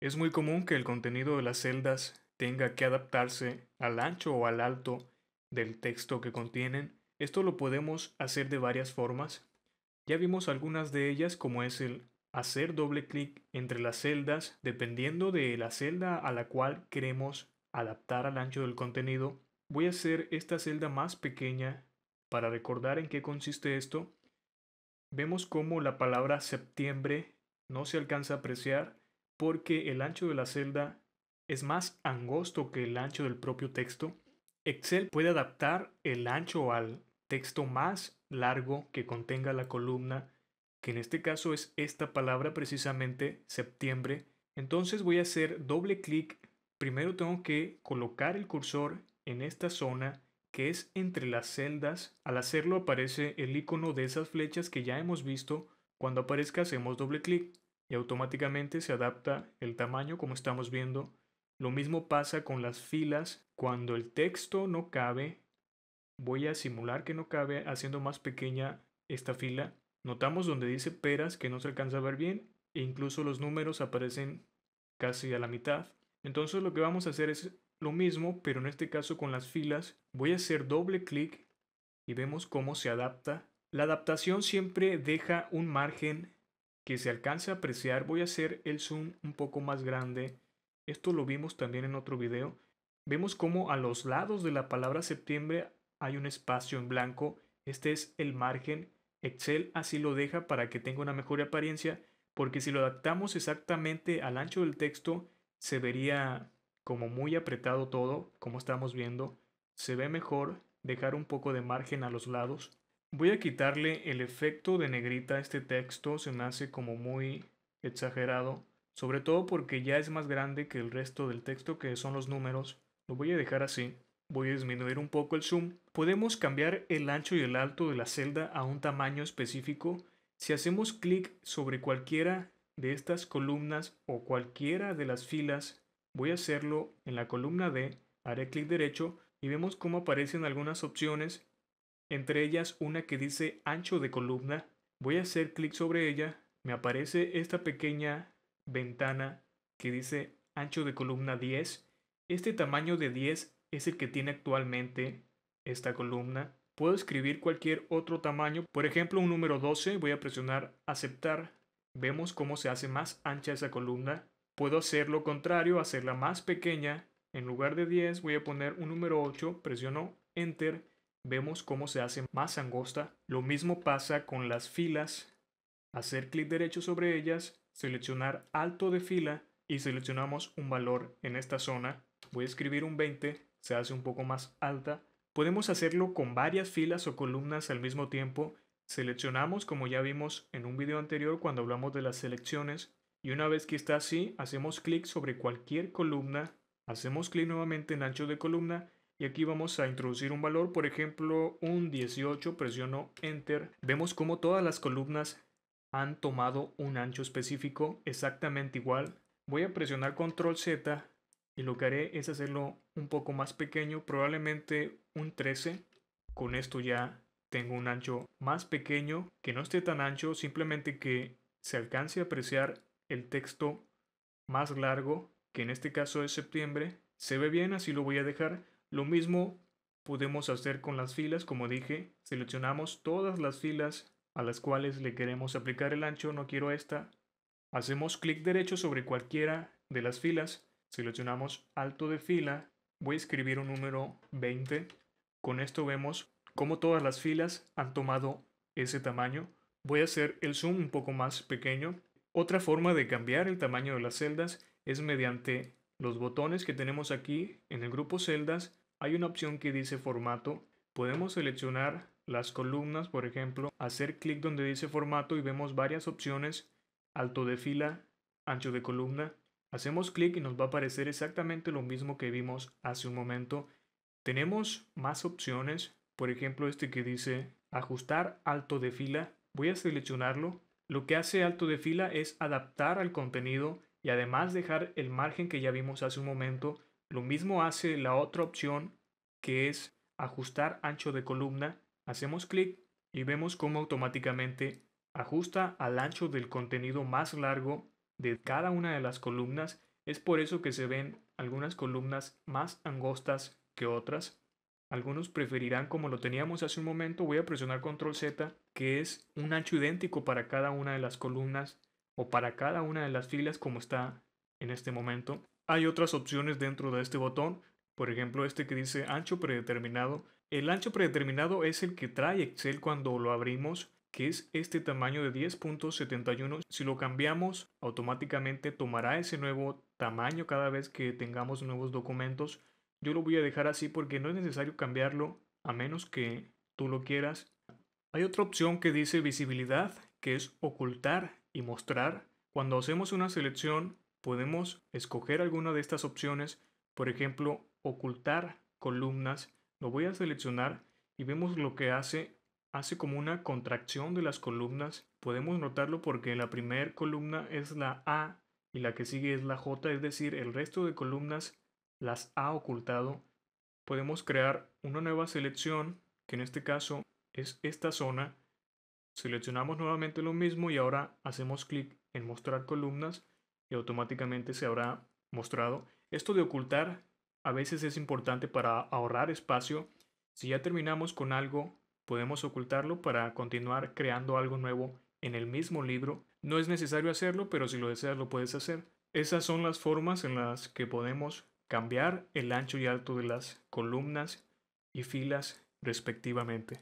Es muy común que el contenido de las celdas tenga que adaptarse al ancho o al alto del texto que contienen. Esto lo podemos hacer de varias formas. Ya vimos algunas de ellas, como es el hacer doble clic entre las celdas dependiendo de la celda a la cual queremos adaptar al ancho del contenido. Voy a hacer esta celda más pequeña para recordar en qué consiste esto. Vemos cómo la palabra septiembre no se alcanza a apreciar porque el ancho de la celda es más angosto que el ancho del propio texto. Excel puede adaptar el ancho al texto más largo que contenga la columna, que en este caso es esta palabra precisamente, septiembre. Entonces voy a hacer doble clic. Primero tengo que colocar el cursor en esta zona que es entre las celdas. Al hacerlo aparece el icono de esas flechas que ya hemos visto. Cuando aparezca hacemos doble clic y automáticamente se adapta el tamaño como estamos viendo. Lo mismo pasa con las filas. Cuando el texto no cabe, voy a simular que no cabe haciendo más pequeña esta fila. Notamos donde dice peras que no se alcanza a ver bien e incluso los números aparecen casi a la mitad. Entonces lo que vamos a hacer es lo mismo, pero en este caso con las filas. Voy a hacer doble clic y vemos cómo se adapta. La adaptación siempre deja un margen que se alcance a apreciar. Voy a hacer el zoom un poco más grande. Esto lo vimos también en otro video. Vemos cómo a los lados de la palabra septiembre hay un espacio en blanco. Este es el margen. Excel así lo deja para que tenga una mejor apariencia, porque si lo adaptamos exactamente al ancho del texto, se vería como muy apretado todo, como estamos viendo. Se ve mejor dejar un poco de margen a los lados. Voy a quitarle el efecto de negrita a este texto, se me hace como muy exagerado, sobre todo porque ya es más grande que el resto del texto, que son los números. Lo voy a dejar así. Voy a disminuir un poco el zoom. Podemos cambiar el ancho y el alto de la celda a un tamaño específico. Si hacemos clic sobre cualquiera de estas columnas o cualquiera de las filas, voy a hacerlo en la columna D, haré clic derecho y vemos cómo aparecen algunas opciones, entre ellas una que dice ancho de columna. Voy a hacer clic sobre ella, me aparece esta pequeña ventana que dice ancho de columna 10. Este tamaño de 10 es el que tiene actualmente esta columna. Puedo escribir cualquier otro tamaño, por ejemplo un número 12, voy a presionar aceptar. Vemos cómo se hace más ancha esa columna. Puedo hacer lo contrario, hacerla más pequeña. En lugar de 10 voy a poner un número 8, presiono enter. Vemos cómo se hace más angosta. Lo mismo pasa con las filas. Hacer clic derecho sobre ellas, seleccionar alto de fila y seleccionamos un valor en esta zona. Voy a escribir un 20, se hace un poco más alta. Podemos hacerlo con varias filas o columnas al mismo tiempo. Seleccionamos, como ya vimos en un video anterior cuando hablamos de las selecciones, y una vez que está así, hacemos clic sobre cualquier columna, hacemos clic nuevamente en ancho de columna y aquí vamos a introducir un valor, por ejemplo un 18, presiono enter. Vemos como todas las columnas han tomado un ancho específico exactamente igual. Voy a presionar control Z y lo que haré es hacerlo un poco más pequeño, probablemente un 13. Con esto ya tengo un ancho más pequeño, que no esté tan ancho, simplemente que se alcance a apreciar el texto más largo, que en este caso es septiembre. Se ve bien, así lo voy a dejar. Lo mismo podemos hacer con las filas, como dije, seleccionamos todas las filas a las cuales le queremos aplicar el ancho, no quiero esta. Hacemos clic derecho sobre cualquiera de las filas, seleccionamos alto de fila, voy a escribir un número 20. Con esto vemos cómo todas las filas han tomado ese tamaño. Voy a hacer el zoom un poco más pequeño. Otra forma de cambiar el tamaño de las celdas es mediante los botones que tenemos aquí en el grupo celdas. Hay una opción que dice formato. Podemos seleccionar las columnas, por ejemplo, hacer clic donde dice formato y vemos varias opciones: alto de fila, ancho de columna. Hacemos clic y nos va a aparecer exactamente lo mismo que vimos hace un momento. Tenemos más opciones, por ejemplo este que dice ajustar alto de fila. Voy a seleccionarlo. Lo que hace alto de fila es adaptar al contenido y además dejar el margen que ya vimos hace un momento. Lo mismo hace la otra opción, que es ajustar ancho de columna. Hacemos clic y vemos cómo automáticamente ajusta al ancho del contenido más largo de cada una de las columnas. Es por eso que se ven algunas columnas más angostas que otras. Algunos preferirán, como lo teníamos hace un momento, voy a presionar control Z, que es un ancho idéntico para cada una de las columnas o para cada una de las filas como está en este momento. Hay otras opciones dentro de este botón, por ejemplo este que dice ancho predeterminado. El ancho predeterminado es el que trae Excel cuando lo abrimos, que es este tamaño de 10.71. Si lo cambiamos, automáticamente tomará ese nuevo tamaño cada vez que tengamos nuevos documentos. Yo lo voy a dejar así porque no es necesario cambiarlo a menos que tú lo quieras. Hay otra opción que dice visibilidad, que es ocultar y mostrar. Cuando hacemos una selección, podemos escoger alguna de estas opciones. Por ejemplo, ocultar columnas. Lo voy a seleccionar y vemos lo que hace. Hace como una contracción de las columnas. Podemos notarlo porque la primera columna es la A y la que sigue es la J, es decir, el resto de columnas las ha ocultado. Podemos crear una nueva selección, que en este caso es esta zona. Seleccionamos nuevamente lo mismo y ahora hacemos clic en mostrar columnas y automáticamente se habrá mostrado. Esto de ocultar a veces es importante para ahorrar espacio. Si ya terminamos con algo, podemos ocultarlo para continuar creando algo nuevo en el mismo libro. No es necesario hacerlo, pero si lo deseas lo puedes hacer. Esas son las formas en las que podemos cambiar el ancho y alto de las columnas y filas respectivamente.